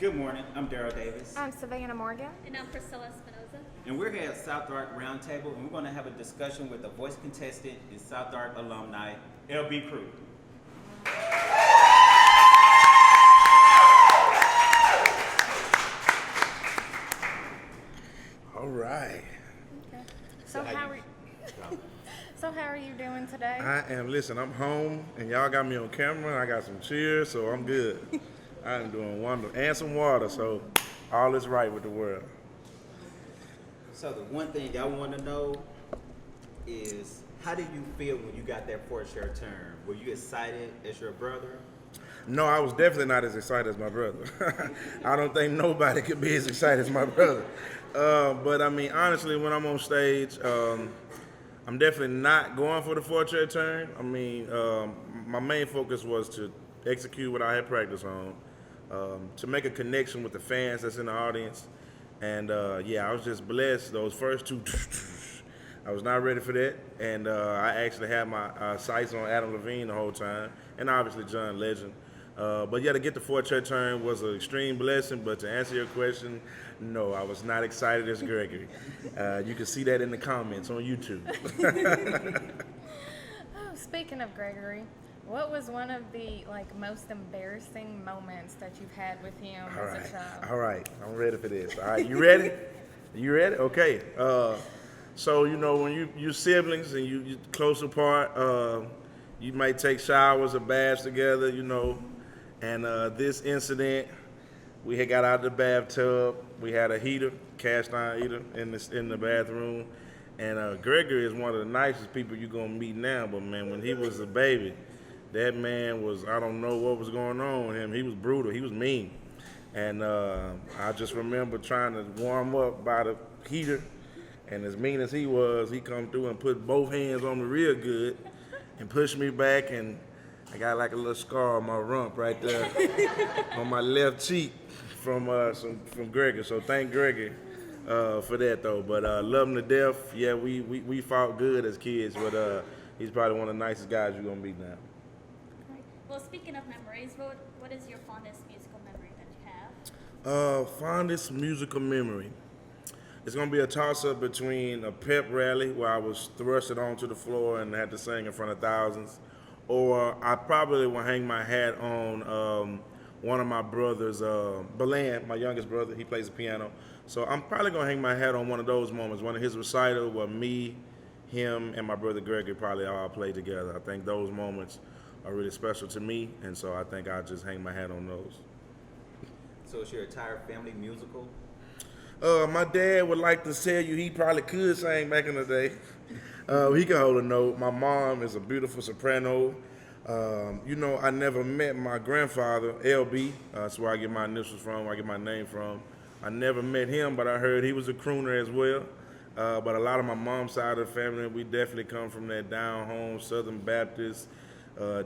Good morning. I'm Daryl Davis. I'm Savannah Morgan. And I'm Priscilla Espinoza. And we're here at South Ark Roundtable, and we're going to have a discussion with the voice contestant and South Ark alumni, LB Crew. All right. Okay. So how are you doing today? Listen, I'm home, and y'all got me on camera. I got some cheers, so I'm good. I am doing wonderful. And some water, so all is right with the world. So the one thing I want to know is, how did you feel when you got that fourth-year term? Were you excited as your brother? No, I was definitely not as excited as my brother. I don't think nobody could be as excited as my brother. But I mean, honestly, when I'm on stage, I'm definitely not going for the fourth-year turn. I mean, my main focus was to execute what I had practiced on, to make a connection with the fans that's in the audience. And I was just blessed. Those first two, I was not ready for that. And I actually had my sights on Adam Levine the whole time, and obviously John Legend. But yeah, to get the fourth-year turn was an extreme blessing. But to answer your question, no, I was not excited as Gregory. You can see that in the comments on YouTube. Oh, speaking of Gregory, what was one of the most embarrassing moments that you've had with him as a child? All right, I'm ready for this. All right, you ready? You ready? Okay. So when you siblings and you close apart, you might take showers or baths together, And this incident, we had got out of the bathtub. We had a heater, cast iron heater, in the bathroom. And Gregory is one of the nicest people you're gonna meet now. But man, when he was a baby, that man was, I don't know what was going on with him. He was brutal. He was mean. And I just remember trying to warm up by the heater. And as mean as he was, he come through and put both hands on me real good and pushed me back. And I got like a little scar on my rump right there on my left cheek from Gregory. So thank Gregory for that though. But love him to death. Yeah, we fought good as kids, but he's probably one of the nicest guys you're gonna meet now. Well, speaking of memories, what is your fondest musical memory that you have? Fondest musical memory. It's gonna be a toss-up between a pep rally where I was thrusted onto the floor and had to sing in front of thousands, or I probably will hang my hat on one of my brothers, Belan, my youngest brother. He plays the piano, so I'm probably gonna hang my hat on one of those moments. One of his recitals where me, him, and my brother Gregory probably all played together. I think those moments are really special to me, and so I think I'll just hang my hat on those. So is your entire family musical? My dad would like to tell you he probably could sing back in the day. He can hold a note. My mom is a beautiful soprano. I never met my grandfather, LB. That's where I get my initials from, where I get my name from. I never met him, but I heard he was a crooner as well. But a lot of my mom's side of the family, we definitely come from that down-home Southern Baptist,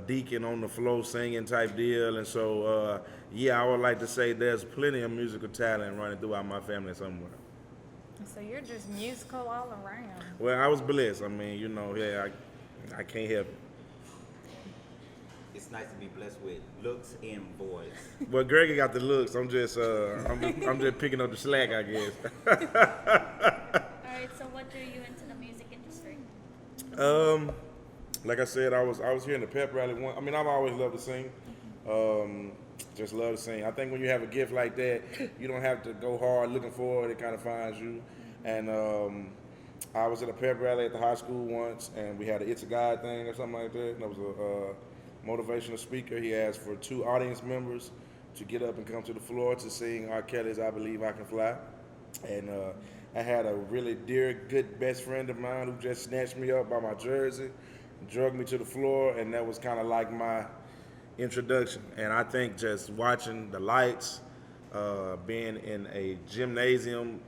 deacon on the floor singing type deal. And so, I would like to say there's plenty of musical talent running throughout my family somewhere. So you're just musical all around. Well, I was blessed. I mean, I can't help it. It's nice to be blessed with looks and voice. Well, Greggy got the looks. I'm just picking up the slack, I guess. All right. So what drew you into the music industry? Like I said, I was here in the pep rally. I mean, I've always loved to sing. Just love to sing. I think when you have a gift like that, you don't have to go hard looking for it. It kind of finds you. And I was at a pep rally at the high school once, and we had an It's a God thing or something like that. And there was a motivational speaker. He asked for 2 audience members to get up and come to the floor to sing R. Kelly's I Believe I Can Fly. And I had a really dear, good best friend of mine who just snatched me up by my jersey, drug me to the floor, and that was kind of like my introduction. And I think just watching the lights, being in a gymnasium,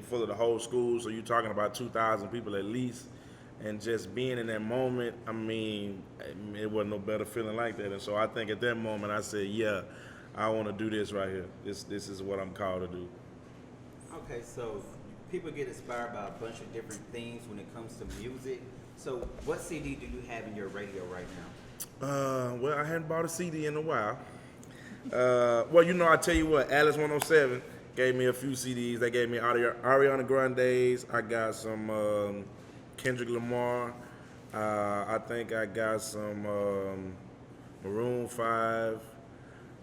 full of the whole school, so you're talking about 2,000 people at least, and just being in that moment, it wasn't no better feeling like that. And so I think at that moment I said, yeah, I want to do this right here. This is what I'm called to do. Okay, so people get inspired by a bunch of different things when it comes to music. So what CD do you have in your radio right now? Well, I hadn't bought a CD in a while. Well, you know, I tell you what, Alice 107 gave me a few CDs. They gave me Ariana Grande's. I got some Kendrick Lamar. I think I got some Maroon 5.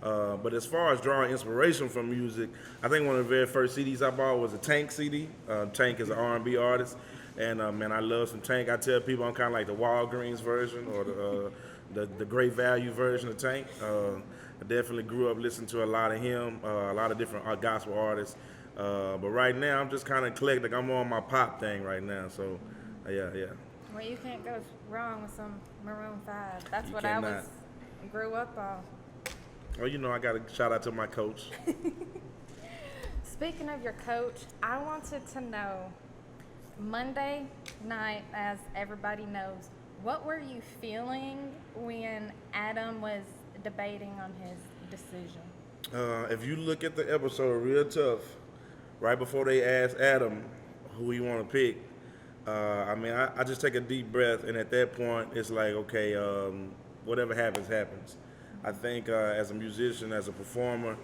But as far as drawing inspiration from music, I think one of the very first CDs I bought was a Tank CD. Tank is an R&B artist, and man, I love some Tank. I tell people I'm kind of like the Walgreens version or the Great Value version of Tank. I definitely grew up listening to a lot of him, a lot of different gospel artists. But right now, I'm just kind of eclectic. I'm on my pop thing right now, so yeah. Well, you can't go wrong with some Maroon 5. That's You what cannot. I grew up on. Well, you know, I got to shout out to my coach. Speaking of your coach, I wanted to know, Monday night, as everybody knows, what were you feeling when Adam was debating on his decision? If you look at the episode real tough, right before they asked Adam who he want to pick, I just take a deep breath, and at that point, it's like, okay, whatever happens, happens. I think as a musician, as a performer,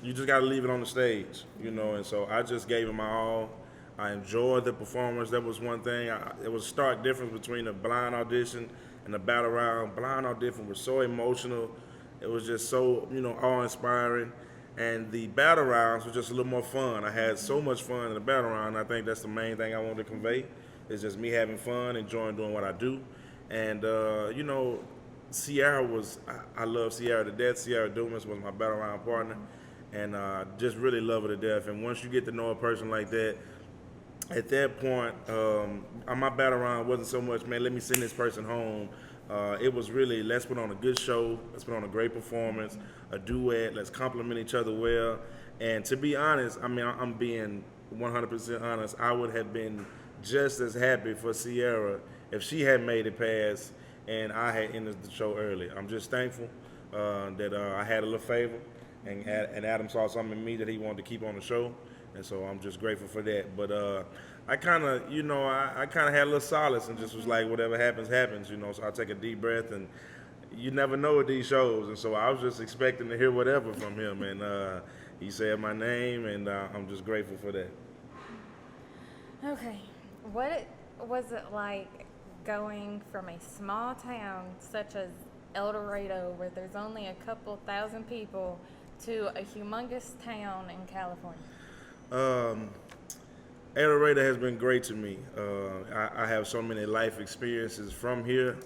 you just got to leave it on the stage, you know, and so I just gave it my all. I enjoyed the performance. That was one thing. It was a stark difference between the blind audition and the battle round. Blind audition was so emotional. It was just so, you know, awe-inspiring. And the battle rounds were just a little more fun. I had so much fun in the battle round. I think that's the main thing I wanted to convey. It's just me having fun, enjoying doing what I do. And, you know, Sierra I love Sierra to death. Sierra Dumas was my battle round partner. And just really love her to death. And once you get to know a person like that, at that point, my battle round wasn't so much, man, let me send this person home. It was really, let's put on a good show, let's put on a great performance, a duet, let's compliment each other well. And to be honest, I mean, I'm being 100% honest, I would have been just as happy for Sierra if she had made it past and I had ended the show early. I'm just thankful that I had a little favor, and Adam saw something in me that he wanted to keep on the show. And so I'm just grateful for that. But I kind of, you know, I kind of had a little solace and just was like, whatever happens, happens, you know. So I take a deep breath, and you never know with these shows. And so I was just expecting to hear whatever from him. And he said my name, and I'm just grateful for that. Okay. What was it like going from a small town such as El Dorado, where there's only a couple thousand people, to a humongous town in California? El Dorado has been great to me. I have so many life experiences from here.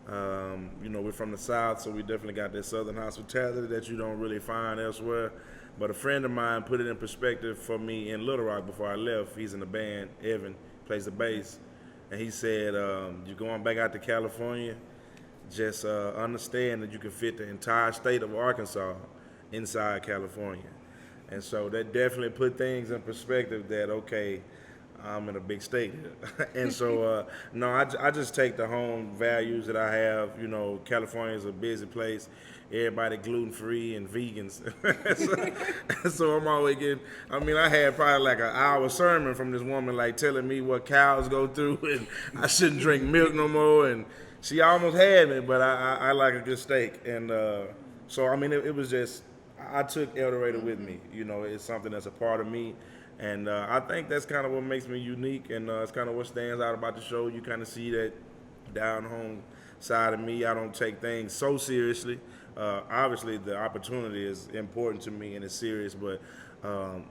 You know, we're from the South, so we definitely got this Southern hospitality that you don't really find elsewhere. But a friend of mine put it in perspective for me in Little Rock before I left. He's in the band, Evan, plays the bass. And he said, you're going back out to California, just understand that you can fit the entire state of Arkansas inside California. And so that definitely put things in perspective that, okay, I'm in a big state. And so, no, I just take the home values that I have. You know, California is a busy place. Everybody gluten-free and vegans. so I'm always getting, I mean, I had probably like an hour sermon from this woman, like telling me what cows go through and I shouldn't drink milk no more. And she almost had me, but I like a good steak. And so, I mean, it was just, I took El Dorado with me. You know, it's something that's a part of me. And I think that's kind of what makes me unique, and it's kind of what stands out about the show. You kind of see that down home side of me. I don't take things so seriously. Obviously, the opportunity is important to me and it's serious, but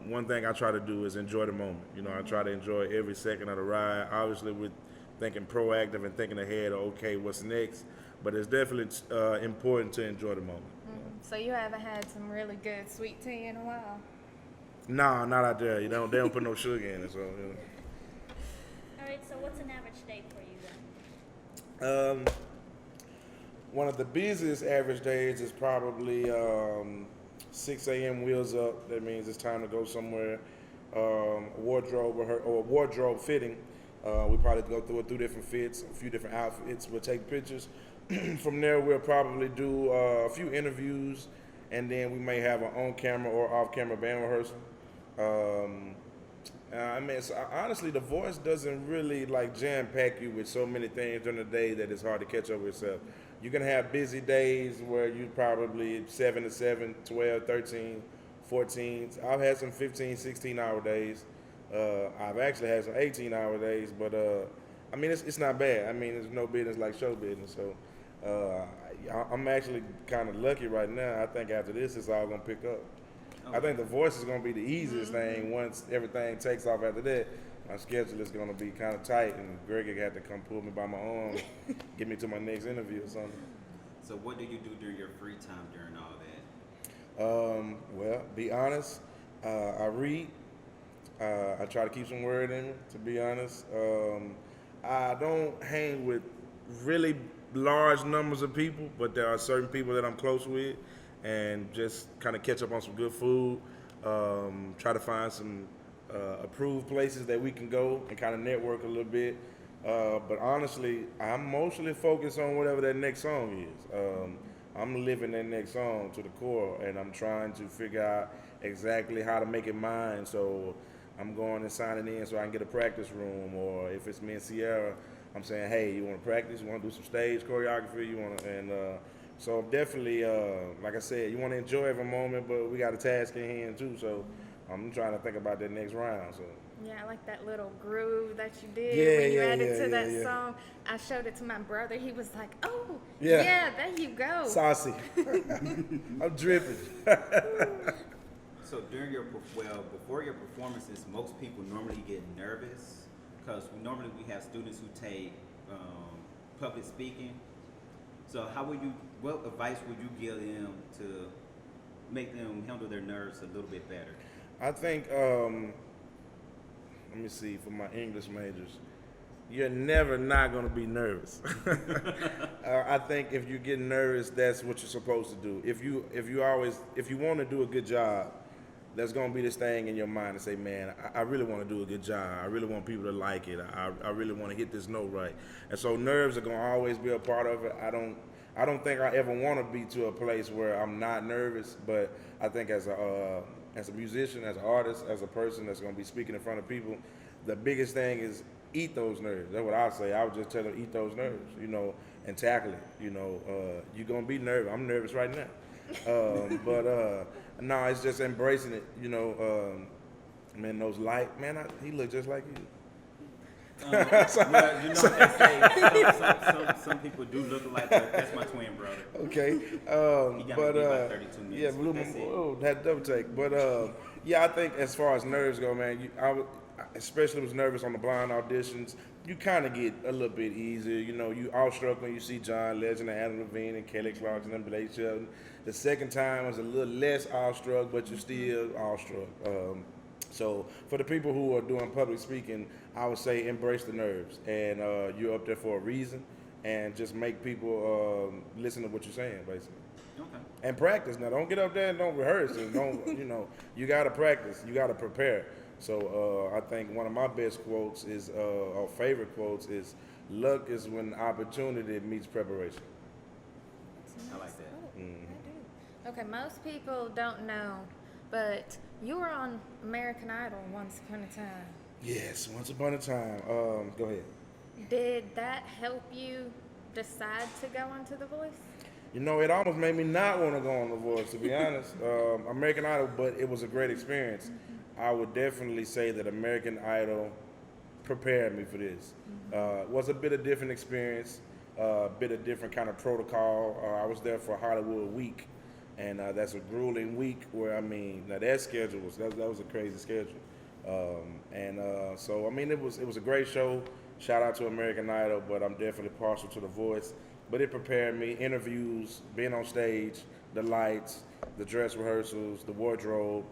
one thing I try to do is enjoy the moment. You know, I try to enjoy every second of the ride. Obviously, with thinking proactive and thinking ahead of, okay, what's next? But it's definitely important to enjoy the moment. So you haven't had some really good sweet tea in a while? Nah, not out there. They don't put no sugar in it. So, you know. All right, so what's an average day for you then? One of the busiest average days is probably 6 a.m. wheels up. That means it's time to go somewhere. Wardrobe fitting. We probably go through 2 different fits, a few different outfits. We'll take pictures. From there, we'll probably do a few interviews, and then we may have an on-camera or off-camera band rehearsal. Honestly, the voice doesn't really like jam-pack you with so many things during the day that it's hard to catch up with yourself. you're going to have busy days where you probably 7 to 7, 12, 13, 14. I've had some 15, 16-hour days. I've actually had some 18-hour days, but I mean, it's not bad. I mean, there's no business like show business. So I'm actually kind of lucky right now. I think after this, it's all going to pick up. Okay. I think the voice is going to be the easiest thing once everything takes off after that. My schedule is going to be kind of tight, and Greg had to come pull me by my arm, get me to my next interview or something. So what do you do during your free time during all that? Well, be honest, I read. I try to keep some word in me, to be honest. I don't hang with really large numbers of people, but there are certain people that I'm close with, and just kind of catch up on some good food. Try to find some approved places that we can go and kind of network a little bit. But honestly, I'm mostly focused on whatever that next song is. I'm living that next song to the core, and I'm trying to figure out exactly how to make it mine. So I'm going and signing in so I can get a practice room, or if it's me and Sierra, I'm saying, hey, you want to practice? You want to do some stage choreography? You want to, and so definitely, like I said, you want to enjoy every moment, but we got a task in hand too. So I'm trying to think about that next round. So. Yeah, I like that little groove that you did Yeah, when you yeah, added yeah, to that yeah. song. I showed it to my brother. He was like, "Oh, Yeah. yeah, there you go." Saucy. I'm dripping. So during before your performances, most people normally get nervous because normally we have students who take public speaking. So what advice would you give them to make them handle their nerves a little bit better? I think, let me see, for my English majors, you're never not going to be nervous. I think if you get nervous, that's what you're supposed to do. If you want to do a good job, there's going to be this thing in your mind to say, man, I really want to do a good job. I really want people to like it. I really want to hit this note right. And so nerves are going to always be a part of it. I don't think I ever want to be to a place where I'm not nervous, but I think as a musician, as an artist, as a person that's going to be speaking in front of people, the biggest thing is eat those nerves. That's what I would say. I would just tell them, eat those nerves, and tackle it. You're going to be nervous. I'm nervous right now. But no, it's just embracing it. Man, those light, man, he look just like you. Well, they say some people do look alike. That's my twin brother. Okay, He got but me about 32 minutes. yeah, blew my, That's it. oh, had double take. But yeah, I think as far as nerves go, man, I especially was nervous on the blind auditions. You kind of get a little bit easier. You awestruck when you see John Legend and Adam Levine and Kelly Clarkson and Blake Shelton. The second time was a little less awestruck, but you're still awestruck. So for the people who are doing public speaking, I would say embrace the nerves, and you're up there for a reason, and just make people listen to what you're saying, basically. Okay. And practice. Now, don't get up there and don't rehearse. And don't, you got to practice. You got to prepare. So I think one of my best quotes is, or favorite quotes is, luck is when opportunity meets preparation. I like that. I do. Okay, most people don't know, but you were on American Idol once upon a time. Yes, once upon a time. Go ahead. Did that help you decide to go onto The Voice? It almost made me not want to go on The Voice, to be honest. American Idol, but it was a great experience. I would definitely say that American Idol prepared me for this. It was a bit of different experience, a bit of different kind of protocol. I was there for Hollywood Week, and that's a grueling week where, now that schedule that was a crazy schedule. So it was a great show. Shout out to American Idol, but I'm definitely partial to The Voice. But it prepared me, interviews, being on stage, the lights, the dress rehearsals, the wardrobe.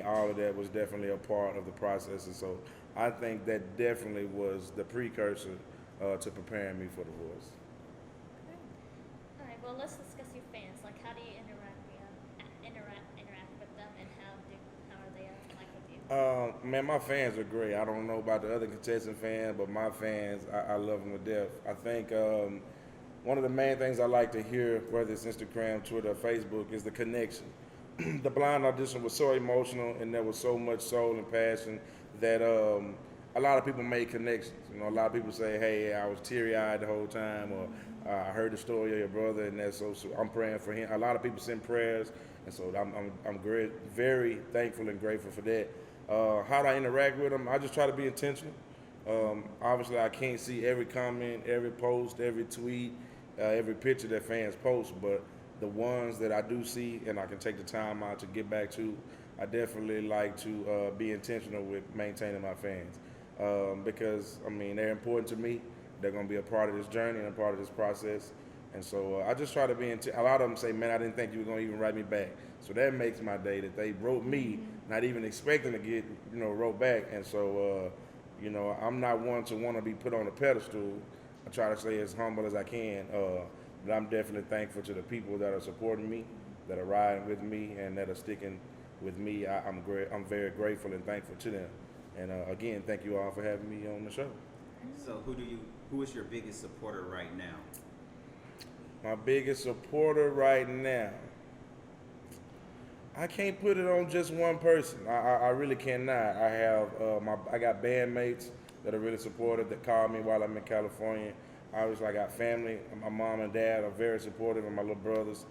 All of that was definitely a part of the process. And so I think that definitely was the precursor to preparing me for The Voice. All right. Well, let's discuss your fans. Like, how do you interact with them, and how are they like with you? Man, my fans are great. I don't know about the other contestant fans, but my fans, I love them to death. I think one of the main things I like to hear, whether it's Instagram, Twitter, or Facebook, is the connection. The blind audition was so emotional, and there was so much soul and passion that a lot of people made connections. You know, a lot of people say, "Hey, I was teary-eyed the whole time," or "I heard the story of your brother," and that's so I'm praying for him. A lot of people send prayers, and so I'm great, very thankful and grateful for that. How do I interact with them? I just try to be intentional. Obviously, I can't see every comment, every post, every tweet, every picture that fans post, but the ones that I do see and I can take the time out to get back to, I definitely like to be intentional with maintaining my fans because, I mean, they're important to me. They're going to be a part of this journey and a part of this process. And so I just try to be a lot of them say, "Man, I didn't think you were going to even write me back." So that makes my day that they wrote me, not even expecting to get, wrote back. And so, I'm not one to want to be put on a pedestal. I try to stay as humble as I can. But I'm definitely thankful to the people that are supporting me, that are riding with me, and that are sticking with me. I'm very grateful and thankful to them. And again, thank you all for having me on the show. So who is your biggest supporter right now? My biggest supporter right now, I can't put it on just one person. I really cannot. I got bandmates that are really supportive that call me while I'm in California. Obviously, I got family. My mom and dad are very supportive, and my little brothers.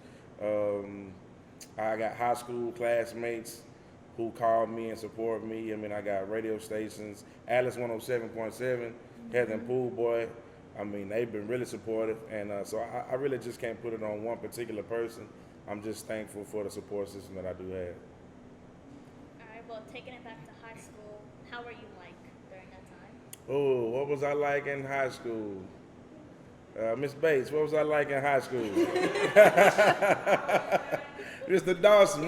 I got high school classmates who call me and support me. I mean, I got radio stations, Alice 107.7, Heather and Pool Boy. I mean, they've been really supportive, and so I really just can't put it on one particular person. I'm just thankful for the support system that I do have. All right, well, taking it back to high school, how were you like during that time? Oh, what was I like in high school? Miss Bates, what was I like in high school? Mr. Dawson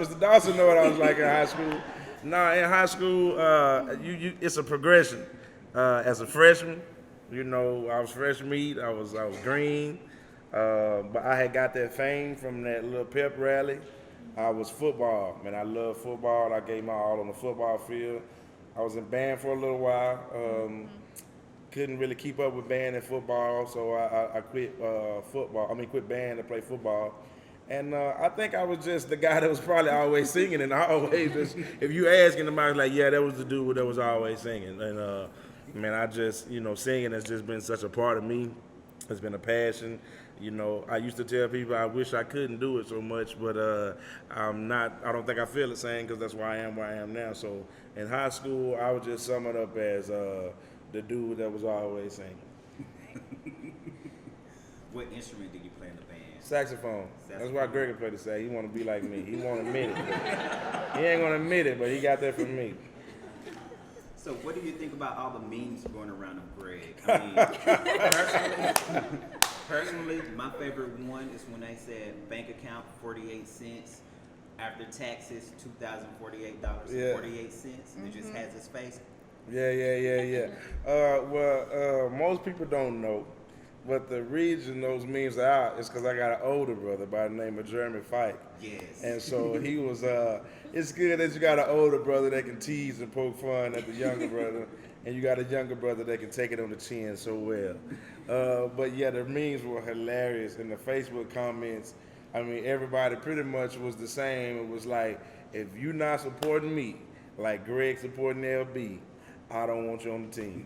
know what I was like in high school. Nah, in high school, it's a progression. As a freshman, I was fresh meat, I was green, but I had got that fame from that little pep rally. I was football, man. I love football. I gave my all on the football field. I was in band for a little while. Couldn't really keep up with band and football, so I quit quit band to play football. And I think I was just the guy that was probably always singing, and I always just, if you asking them, I was like, yeah, that was the dude that was always singing. And man, I just, singing has just been such a part of me. It's been a passion. I used to tell people I wish I couldn't do it so much, but I don't think I feel the same because that's why I am where I am now. So in high school, I would just sum it up as the dude that was always singing. What instrument did you play in the band? Saxophone. That's why Greg played the sax. He want to be like me. He won't admit it. He ain't gonna admit it, but he got that from me. So what do you think about all the memes going around of Greg? I mean, personally, my favorite one is when they said bank account 48 cents, after taxes $2,048.48, and it just has his face. Yeah. Most people don't know, but the reason those memes are out is because I got an older brother by the name of Jeremy Fike. Yes. And so he was, it's good that you got an older brother that can tease and poke fun at the younger brother, and you got a younger brother that can take it on the chin so well. But yeah, the memes were hilarious, and the Facebook comments, I mean, everybody pretty much was the same. It was like, if you're not supporting me, like Greg supporting LB, I don't want you on the team.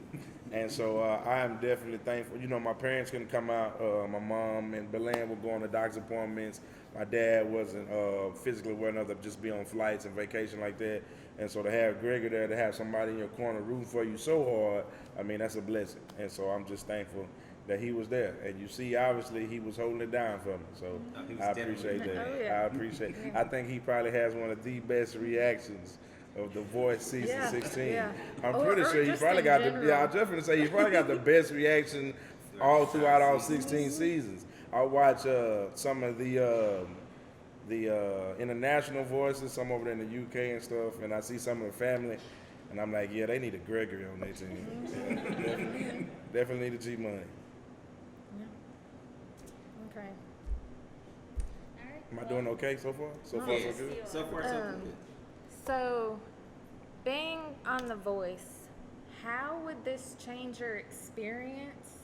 And so I am definitely thankful. My parents couldn't come out. My mom and Belen were going to doctor's appointments. My dad wasn't physically well enough to just be on flights and vacation like that. And so to have Gregor there, to have somebody in your corner rooting for you so hard, I mean, that's a blessing. And so I'm just thankful that he was there. And you see, obviously, he was holding it down for me. So I appreciate that. Oh, yeah. I appreciate it. I think he probably has one of the best reactions of The Voice season 16. Yeah. I'm pretty sure he just probably in got general. I definitely say he probably got the best reaction all throughout all 16 seasons. I watch some of the international voices, some over there in the UK and stuff, and I see some of the family, and I'm like, yeah, they need a Gregory on their team. Yeah, definitely need a G Money. Okay. All right. Am I doing okay so far? So far, so Yes. good? So far, so good. So, being on The Voice, how would this change your experience?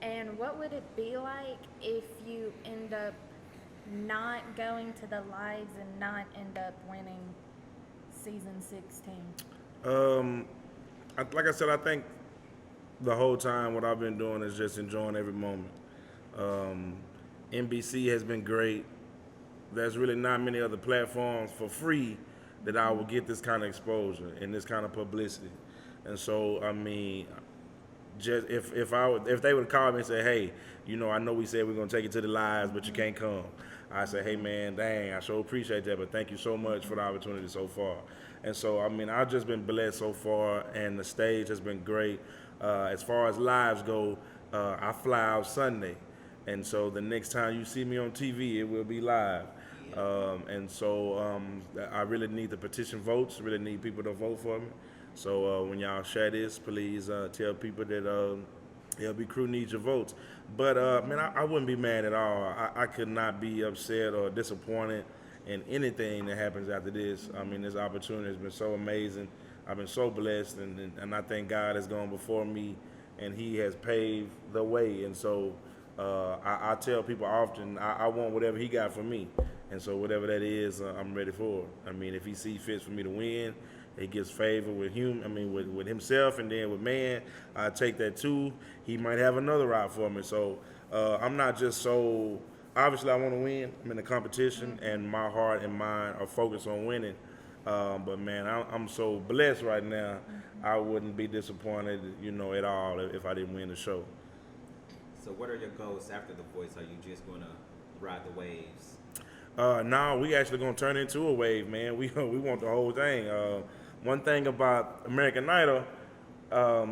And what would it be like if you end up not going to the lives and not end up winning season 16? Like I said, I think the whole time, what I've been doing is just enjoying every moment. NBC has been great. There's really not many other platforms for free that I will get this kind of exposure and this kind of publicity. And so, I mean, just if they would call me and say, hey, I know we said we're gonna take you to the lives, but you can't come. I say, hey man, dang, I sure appreciate that, but thank you so much for the opportunity so far. And so, I mean, I've just been blessed so far, and the stage has been great. As far as lives go, I fly out Sunday, and so the next time you see me on TV, it will be live. And so I really need the petition votes, really need people to vote for me. So when y'all share this, please tell people that LB Crew needs your votes. But man, I wouldn't be mad at all. I could not be upset or disappointed in anything that happens after this. I mean, this opportunity has been so amazing. I've been so blessed, and I thank God has gone before me, and He has paved the way. And so I tell people often, I want whatever He got for me. And so whatever that is, I'm ready for it. I mean, if He sees fit for me to win, He gives favor with with Himself, and then with man, I take that too. He might have another route for me. So I'm not just so, obviously I want to win. I'm in a competition, and my heart and mind are focused on winning. But man, I'm so blessed right now. I wouldn't be disappointed, at all if I didn't win the show. So what are your goals after The Voice? Are you just going to ride the waves? No, we actually gonna turn into a wave, man. We want the whole thing. One thing about American Idol,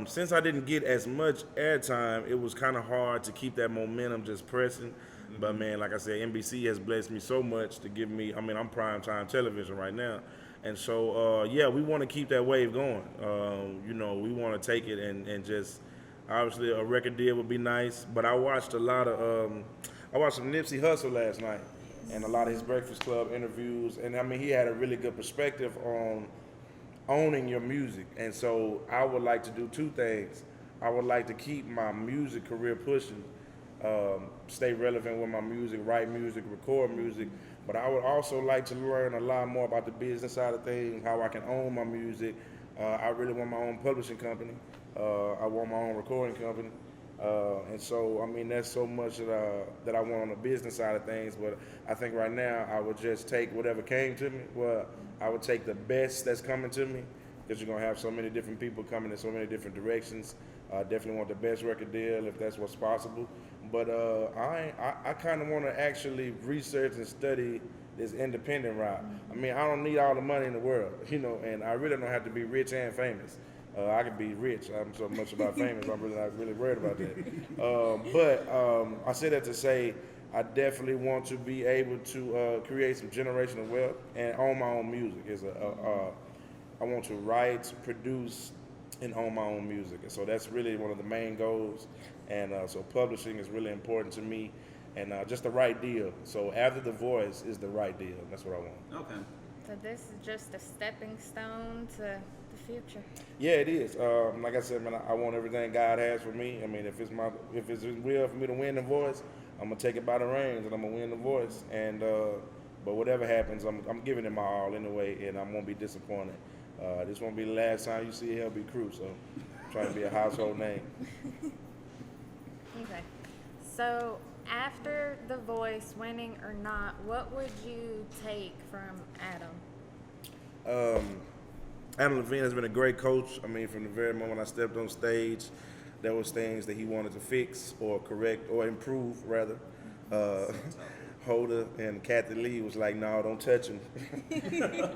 since I didn't get as much airtime, it was kind of hard to keep that momentum just pressing. Mm-hmm. But man, like I said, NBC has blessed me so much to give me. I mean, I'm primetime television right now, and so yeah, we want to keep that wave going. We want to take it and just obviously a record deal would be nice. But I watched some Nipsey Hussle last night, and a lot of his Breakfast Club interviews, and I mean, he had a really good perspective on owning your music. And so I would like to do two things. I would like to keep my music career pushing, stay relevant with my music, write music, record music, but I would also like to learn a lot more about the business side of things, how I can own my music. I really want my own publishing company. I want my own recording company. And so, I mean, that's so much that I want on the business side of things. But I think right now I would just take whatever came to me. Well, I would take the best that's coming to me, because you're going to have so many different people coming in so many different directions. I definitely want the best record deal if that's what's possible. But I kind of want to actually research and study this independent route. I mean, I don't need all the money in the world, and I really don't have to be rich and famous. I could be rich. I'm so much about famous. I'm really not really worried about that. But I say that to say I definitely want to be able to create some generational wealth and own my own music. I want to write, produce, and own my own music. And so that's really one of the main goals. And so publishing is really important to me, and just the right deal. So after The Voice is the right deal. That's what I want. Okay. So this is just a stepping stone to the future. Yeah, it is. Like I said, man, I want everything God has for me. I mean, if it's His will for me to win The Voice, I'm gonna take it by the reins and I'm gonna win The Voice. And but whatever happens, I'm giving it my all anyway, and I won't be disappointed. This won't be the last time you see LB Crew, so I'm trying to be a household name. Okay. So after The Voice, winning or not, what would you take from Adam? Adam Levine has been a great coach. I mean, from the very moment I stepped on stage, there was things that he wanted to fix or correct or improve, rather. Holder and Kathy Lee was like, no, don't touch him.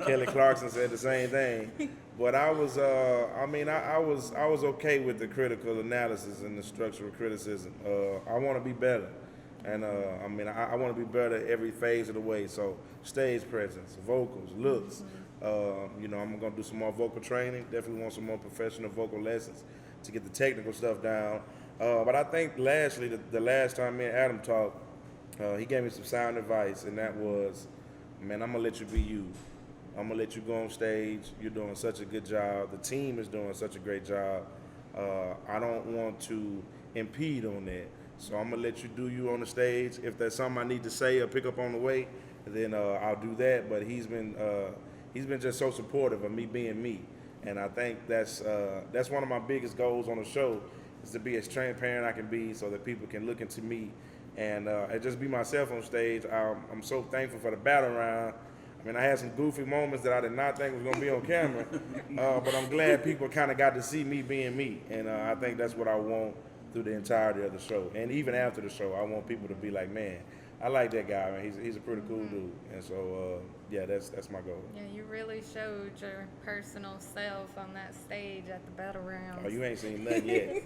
Kelly Clarkson said the same thing. But I was okay with the critical analysis and the structural criticism. I want to be better. And I want to be better every phase of the way. So stage presence, vocals, looks. I'm going to do some more vocal training. Definitely want some more professional vocal lessons to get the technical stuff down. But I think lastly, the last time me and Adam talked, he gave me some sound advice, and that was, man, I'm going to let you be you. I'm going to let you go on stage. You're doing such a good job. The team is doing such a great job. I don't want to impede on that. So I'm going to let you do you on the stage. If there's something I need to say or pick up on the way, then I'll do that. But he's been just so supportive of me being me. And I think that's one of my biggest goals on the show, is to be as transparent I can be so that people can look into me and just be myself on stage. I'm so thankful for the battle round. I mean, I had some goofy moments that I did not think was going to be on camera, but I'm glad people kind of got to see me being me, and I think that's what I want through the entirety of the show. And even after the show, I want people to be like, man, I like that guy, man. He's a pretty cool dude. And so, yeah, that's my goal. Yeah, you really showed your personal self on that stage at the battle rounds. Oh, you ain't seen nothing yet.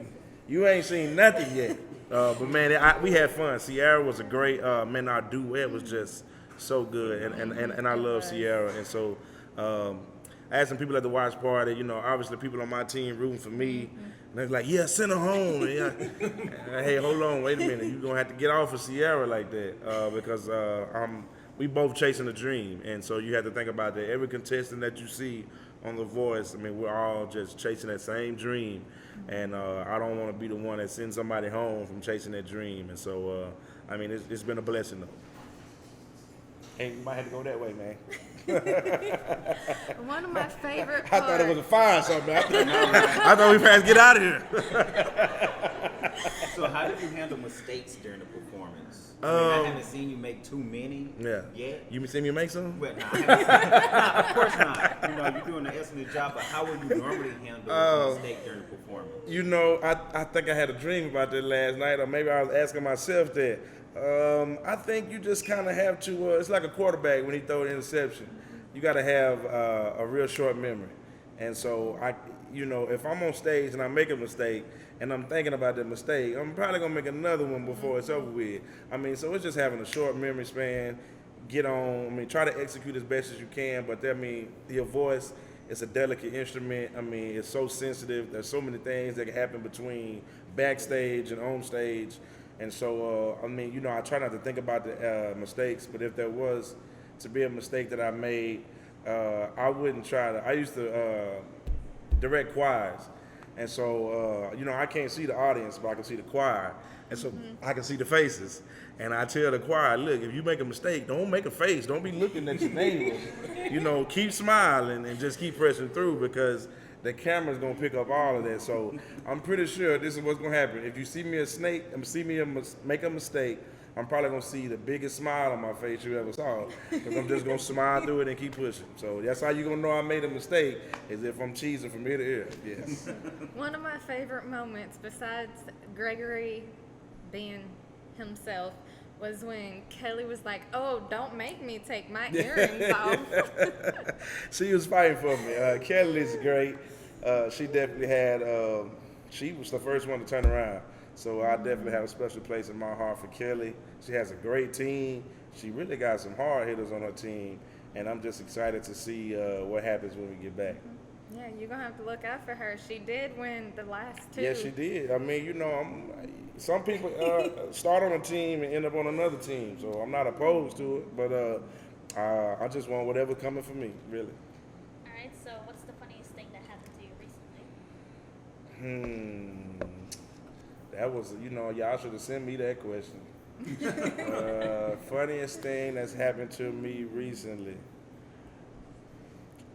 You ain't seen nothing yet. But, man, we had fun. Sierra was a great, man, our duet was just so good. And I love Sierra. And so I had some people at the watch party, you know, obviously people on my team rooting for me. And they're like, yeah, send her home. And hey, hold on, wait a minute. You're going to have to get off of Sierra like that because we both chasing a dream. And so you have to think about that. Every contestant that you see on The Voice, I mean, we're all just chasing that same dream. And I don't want to be the one that sends somebody home from chasing that dream. And so, I mean, it's been a blessing, though. Hey, you might have to go that way, man. One of my favorite I parts. thought it was a fire or something. I thought we had to get out of here. So how did you handle mistakes during the performance? I haven't seen you make too many yet. You seen me make some? Well, no, I haven't seen, of course not. You know, you're doing an excellent job, but how would you normally handle a mistake during the performance? You know, I think I had a dream about that last night, or maybe I was asking myself that. I think you just kind of have to, it's like a quarterback when he throws an interception. You got to have a real short memory. And so, you know, if I'm on stage and I make a mistake and I'm thinking about that mistake, I'm probably going to make another one before it's over with. I mean, so it's just having a short memory span, get on, I mean, try to execute as best as you can, but I mean, your voice is a delicate instrument. I mean, it's so sensitive. There's so many things that can happen between backstage and on stage. And so, I mean, you know, I try not to think about the mistakes, but if there was to be a mistake that I made, I wouldn't try to. I used to direct choirs. And so, you know, I can't see the audience, but I can see the choir. And so I can see the faces. And I tell the choir, look, if you make a mistake, don't make a face. Don't be looking at your neighbor. You know, keep smiling and just keep pressing through because the camera's gonna pick up all of that. So I'm pretty sure this is what's gonna happen. If you see me make a mistake, I'm probably gonna see the biggest smile on my face you ever saw, because I'm just gonna smile through it and keep pushing. So that's how you gonna know I made a mistake, is if I'm cheesing from ear to ear. Yes. One of my favorite moments, besides Gregory being himself, was when Kelly was like, "Oh, don't make me take my earrings off." She was fighting for me. Kelly's great. She definitely had. She was the first one to turn around. So I definitely have a special place in my heart for Kelly. She has a great team. She really got some hard hitters on her team, and I'm just excited to see what happens when we get back. Yeah, you're gonna have to look out for her. She did win the last two. Yeah, she did. I mean, you know, some people start on a team and end up on another team, so I'm not opposed to it. But I just want whatever coming for me, really. All right. So, what's the funniest thing that happened to you recently? That was, you know, y'all should have sent me that question. Funniest thing that's happened to me recently.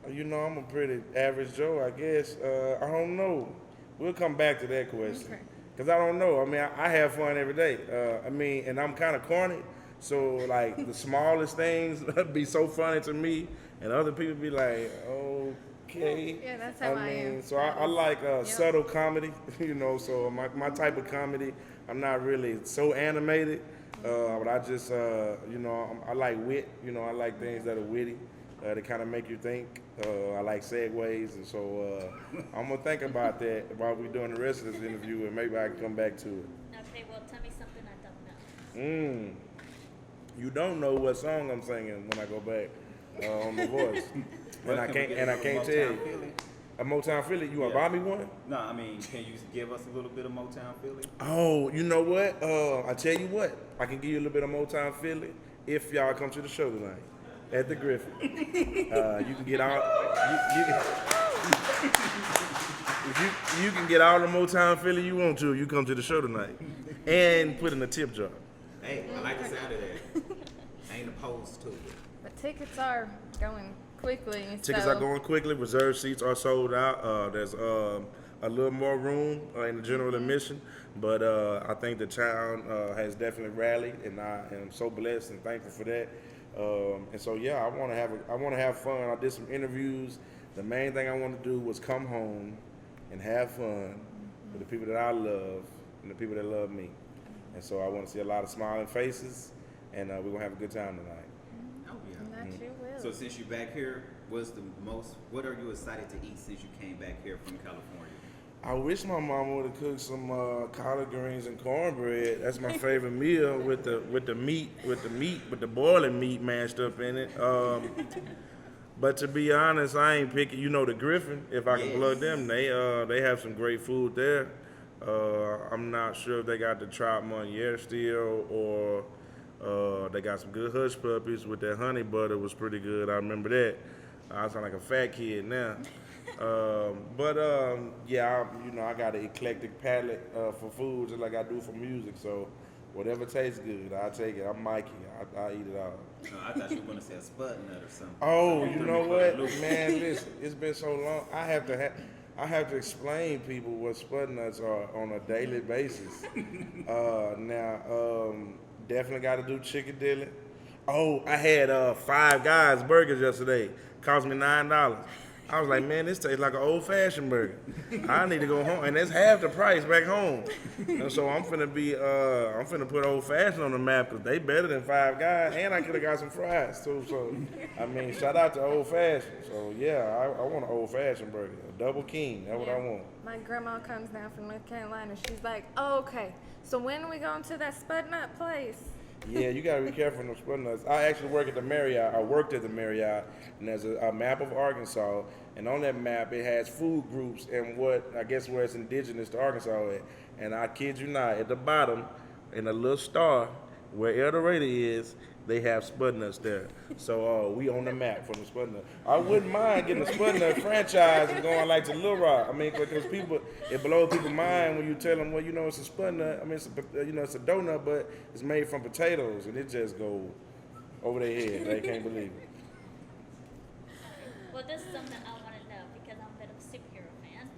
You know, I'm a pretty average Joe, I guess. I don't know. We'll come back to that question. Okay. Because I don't know. I mean, I have fun every day. I mean, and I'm kind of corny. So, like, the smallest things be so funny to me. And other people be like, okay. Yeah, that's how I am. So I like subtle comedy, you know. So my type of comedy, I'm not really so animated. But I just, you know, I like wit. You know, I like things that are witty. That kind of make you think. I like segues, and so I'm gonna think about that while we're doing the rest of this interview, and maybe I can come back to it. Okay. Well, tell me something I don't know. You don't know what song I'm singing when I go back on The Voice, and I can't tell you. A Motown Philly? You wanna buy me one? No, I mean, can you give us a little bit of Motown Philly? Oh, you know what? I tell you what, I can give you a little bit of Motown Philly if y'all come to the show tonight. At the Griffin. You can get all you can get all the Motown Philly you want to if you come to the show tonight. And put in a tip jar. Hey, I like the sound of that. I ain't opposed to it. But tickets are going quickly. Tickets are going quickly. Reserved seats are sold out. There's a little more room in the general admission. But I think the town has definitely rallied, and I am so blessed and thankful for that. And so yeah, I want to have fun. I did some interviews. The main thing I want to do was come home and have fun with the people that I love and the people that love me. And so I want to see a lot of smiling faces, and we're gonna have a good time tonight. Oh yeah. And that you will. So since you're back here, what are you excited to eat since you came back here from California? I wish my mama would have cooked some collard greens and cornbread. That's my favorite meal with the boiling meat mashed up in it. But to be honest, I ain't picking. You know the Griffin. If I can plug them, they have some great food there. I'm not sure if they got the trout Moniere still, or they got some good hush puppies with that honey butter was pretty good. I remember that. I sound like a fat kid now. Yeah, I got an eclectic palate for food just like I do for music. So whatever tastes good, I take it. I'm Mikey. I eat it all. No, I thought you were going to say a spud nut or something. Oh, you know what, man? Listen, it's been so long. I have to explain people what spud nuts are on a daily basis. Definitely got to do chicken dilly. Oh, I had Five Guys burgers yesterday. Cost me $9. I was like, man, this tastes like an old-fashioned burger. I need to go home, and that's half the price back home. And so I'm finna put old-fashioned on the map because they better than Five Guys, and I could have got some fries too. So, I mean, shout out to old-fashioned. So yeah, I want an old-fashioned burger, a double king. That's what I want. My grandma comes down from North Carolina. She's like, oh, okay, so when are we going to that Spud Nut place? Yeah, you gotta be careful with those spud nuts. I actually work at the Marriott. I worked at the Marriott, and there's a map of Arkansas, and on that map it has food groups and where it's indigenous to Arkansas at. And I kid you not, at the bottom, in a little star where El Dorado is, they have spud nuts there. So we on the map for the spud nut. I wouldn't mind getting a spud nut franchise and going like to Little Rock. I mean, because it blows people's mind when you tell them, well, it's a spud nut. I mean, it's a donut, but it's made from potatoes, and it just goes over their head. They can't believe it. Well, this is something I want to know because I'm a bit of a superhero fan.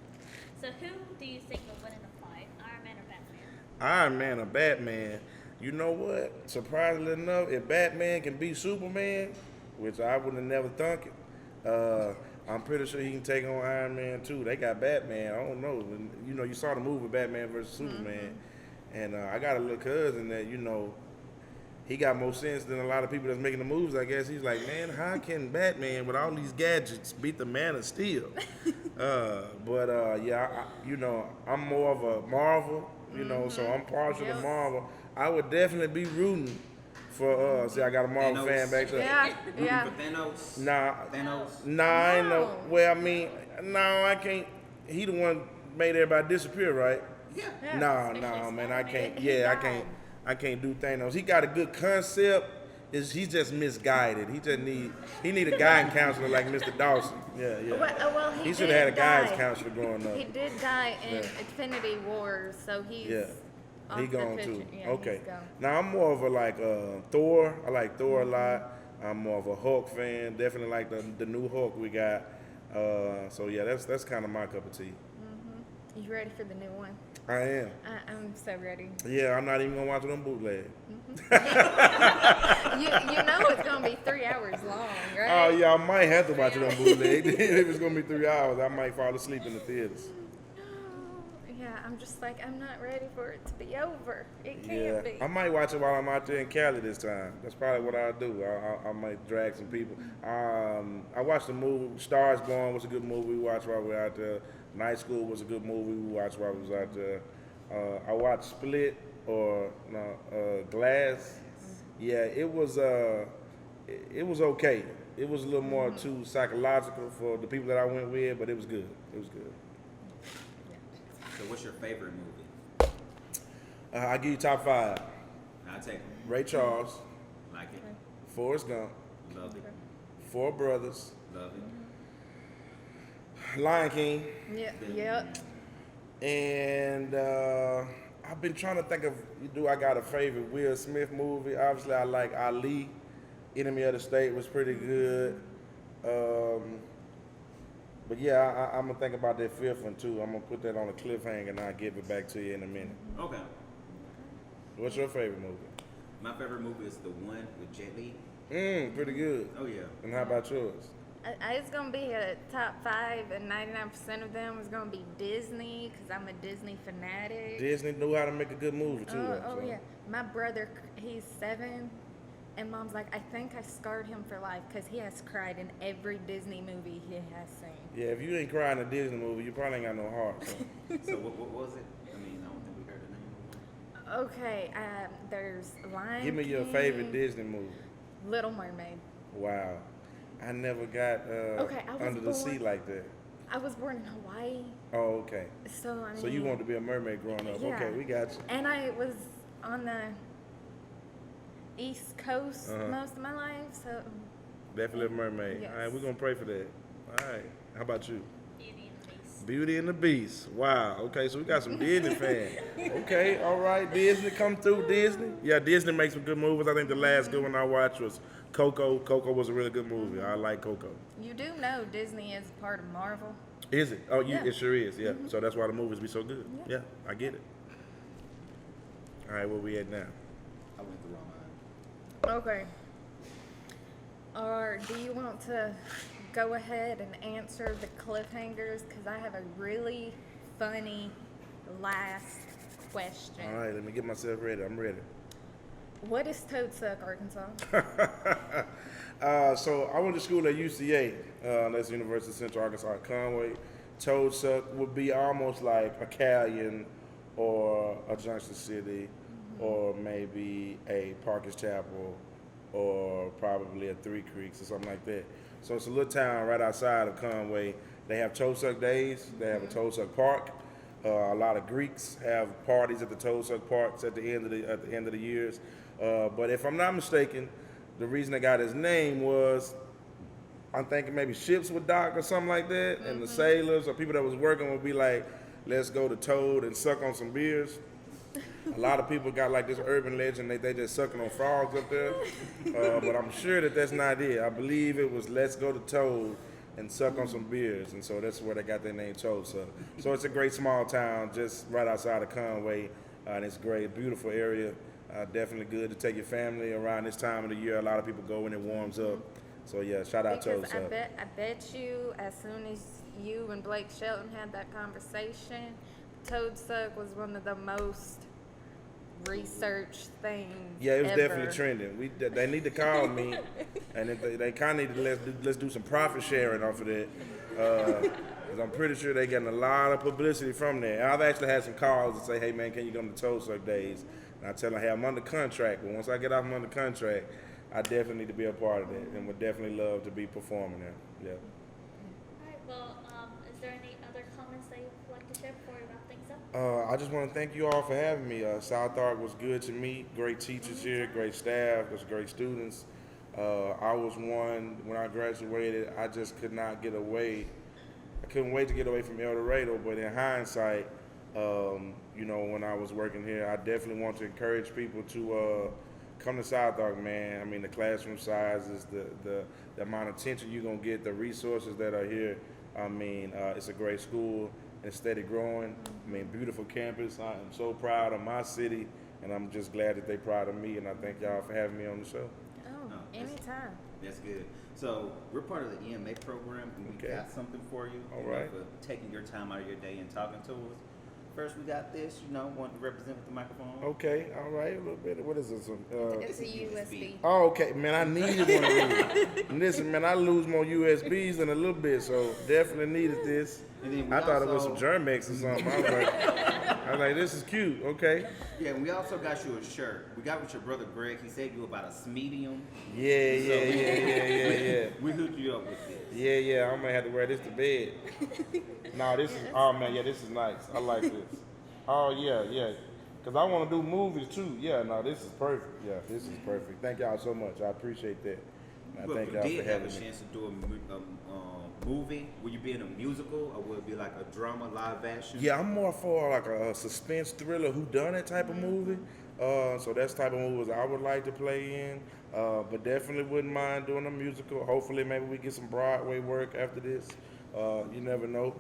So who do you think will win in a fight, Iron Man or Batman? Iron Man or Batman? You know what? Surprisingly enough, if Batman can beat Superman, which I would have never thunk it, I'm pretty sure he can take on Iron Man too. They got Batman. I don't know. You saw the movie Batman versus Superman, and I got a little cousin that he got more sense than a lot of people that's making the movies. I guess he's like, man, how can Batman with all these gadgets beat the Man of Steel? I'm more of a Marvel. So I'm partial to Marvel. I would definitely be rooting for see, I got a Marvel fan back there. Yeah. For Thanos? Nah, Thanos? I ain't know. Well, I mean, no, I can't. He the one made everybody disappear, right? Yeah. No, man, I can't. Yeah, I can't do Thanos. He got a good concept. He's just misguided. He need a guidance counselor like Mr. Dawson. Yeah. Well, He should have had a guidance counselor growing up. He did die in Infinity Wars, so he's off He the gone picture. too. Yeah, Okay. he's gone. Now I'm more of a Thor. I like Thor a lot. I'm more of a Hulk fan. Definitely like the new Hulk we got. So yeah, that's kind of my cup of tea. You ready for the new one? I am. I'm so ready. Yeah, I'm not even gonna watch them bootleg. You know it's gonna be 3 hours long, right? Oh yeah, I might have to watch it on bootleg. If it's gonna be 3 hours, I might fall asleep in the theaters. Yeah, I'm just like, I'm not ready for it to be over. It can't be. I might watch it while I'm out there in Cali this time. That's probably what I'll do. I might drag some people. I watched the movie Stars Born was a good movie we watched while we were out there. Night School was a good movie we watched while we was out there. I watched Split Glass. Yeah, it was okay. It was a little more too psychological for the people that I went with, but it was good. It was good. So what's your favorite movie? I give you top 5. I'll take it. Ray Charles, Like it. Forrest Gump, Love it. Four Brothers, Love it. Lion King, Yep. and I've been trying to think of, do I got a favorite Will Smith movie? Obviously, I like Ali. Enemy of the State was pretty good. But yeah, I'm gonna think about that fifth one too. I'm gonna put that on a cliffhanger and I'll give it back to you in a minute. Okay. What's your favorite movie? My favorite movie is the one with Jet Li. Pretty good. Oh yeah. And how about yours? It's gonna be a top 5, and 99% of them is gonna be Disney, because I'm a Disney fanatic. Disney knew how to make a good movie too. though, Oh so. yeah, my brother, he's 7, and mom's like, I think I scarred him for life because he has cried in every Disney movie he has seen. Yeah, if you ain't crying in a Disney movie, you probably ain't got no heart. So. So what was it? I mean, I don't think we heard the name. Okay, there's Lion Give me your King, favorite Disney movie. Little Mermaid. Wow. I never got Okay, I was under the sea born- like that. I was born in Hawaii, Oh, okay. so I mean. So you wanted to be a mermaid growing up. Yeah. Okay, we got you. And I was on the East Coast most of my life, so Definitely a mermaid. Yes. All right, we're going to pray for that. All right. How about you? Beauty and the Beast. Beauty and the Beast. Wow. Okay, so we got some Disney fans. Okay, all right. Disney, come through, Disney. Yeah, Disney makes some good movies. I think the last good one I watched was Coco. Coco was a really good movie. I like Coco. you do know Disney is part of Marvel. Is it? Oh, Yeah. it sure is. Yeah. So that's why the movies be so good. Yeah, I get it. All right, where we at now? I went the wrong line. Okay. Or do you want to go ahead and answer the cliffhangers? Because I have a really funny last question. All right, let me get myself ready. I'm ready. What is Toad Suck, Arkansas? So I went to school at UCA, that's University of Central Arkansas at Conway. Toad Suck would be almost like a Callion or a Junction City or maybe a Parkers Chapel or probably a Three Creeks or something like that. So it's a little town right outside of Conway. They have Toad Suck Days. They have a Toad Suck Park. A lot of Greeks have parties at the Toad Suck Parks at the end of the years. But if I'm not mistaken, the reason they got his name was, I'm thinking maybe ships would dock or something like that, and the sailors or people that was working would be like, let's go to Toad and suck on some beers. A lot of people got like this urban legend, they just sucking on frogs up there. But I'm sure that that's not it. I believe it was let's go to Toad and suck on some beers. And so that's where they got their name Toad Suck. So it's a great small town just right outside of Conway. And it's great, beautiful area. Definitely good to take your family around this time of the year. A lot of people go when it warms up. So yeah, shout out Toad Because Suck. I bet you, as soon as you and Blake Shelton had that conversation, Toad Suck was one of the most researched things. Yeah, it was ever. definitely trending. They need to call me, and if they kind of need to let's do some profit sharing off of that. Because I'm pretty sure they're getting a lot of publicity from there. And I've actually had some calls that say, hey man, can you come to Toad Suck Days? And I tell them, hey, I'm under contract, but once I get off I'm under contract, I definitely need to be a part of that, and would definitely love to be performing there. Yeah. Alright, well, is there any other comments that you'd like to share before we wrap things up? I just want to thank you all for having me. South Ark was good to meet. Great teachers here, great staff, there's great students. I was one, when I graduated, I just could not get away. I couldn't wait to get away from El Dorado, but in hindsight, you know, when I was working here, I definitely want to encourage people to come to South Ark, man. I mean, the classroom sizes, the amount of attention you're going to get, the resources that are here. I mean, it's a great school. It's steady growing. I mean, beautiful campus. I am so proud of my city, and I'm just glad that they're proud of me, and I thank y'all for having me on the show. Oh, No, anytime. That's good. So we're part of the EMA program, and we Okay. got something for you. All you know, right. for taking your time out of your day and talking to us. First, we got this. You know, want to represent with the microphone. Okay, all right, a little bit. What is this? It's a USB. Oh, okay, man, I needed one of these. Listen, man, I lose more USBs in a little bit, so definitely needed this. And then we I thought it was some also- Germex or something. I was like, this is cute. Okay. Yeah, and we also got you a shirt. We got with your brother Greg. He said you about a medium. Yeah. We hooked you up with this. Yeah, I'm gonna have to wear this to bed. No, this is, oh man, yeah, this is nice. I like this. Oh yeah. Cause I want to do movies too. Yeah, no, this is perfect. Yeah, this is perfect. Thank y'all so much. I appreciate that. I But thank if y'all you for did have a having me. chance to do a movie, would you be in a musical or would it be like a drama, live action? Yeah, I'm more for like a suspense thriller, whodunit type of movie. So that's the type of movies I would like to play in. But definitely wouldn't mind doing a musical. Hopefully, maybe we get some Broadway work after this. You never know.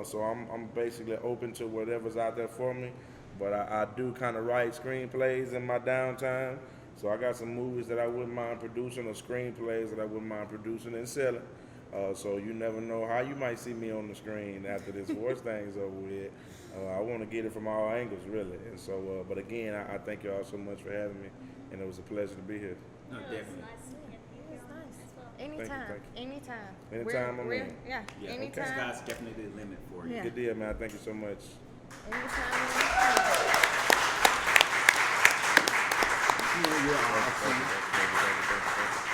So I'm basically open to whatever's out there for me. But I do kind of write screenplays in my downtime. So I got some movies that I wouldn't mind producing, or screenplays that I wouldn't mind producing and selling. So you never know how you might see me on the screen after this voice thing's over with. I want to get it from all angles, really. And so, but again, I thank y'all so much for having me, and it was a pleasure to be here. No, It was definitely. nice to have you here It's on nice. as well. Anytime, thank anytime. Anytime I'm in. Yeah, Yeah, anytime. sky's definitely the limit for you. Yeah. Good deal, man. Thank you so much. Anytime. You know, you're awesome. Thank you.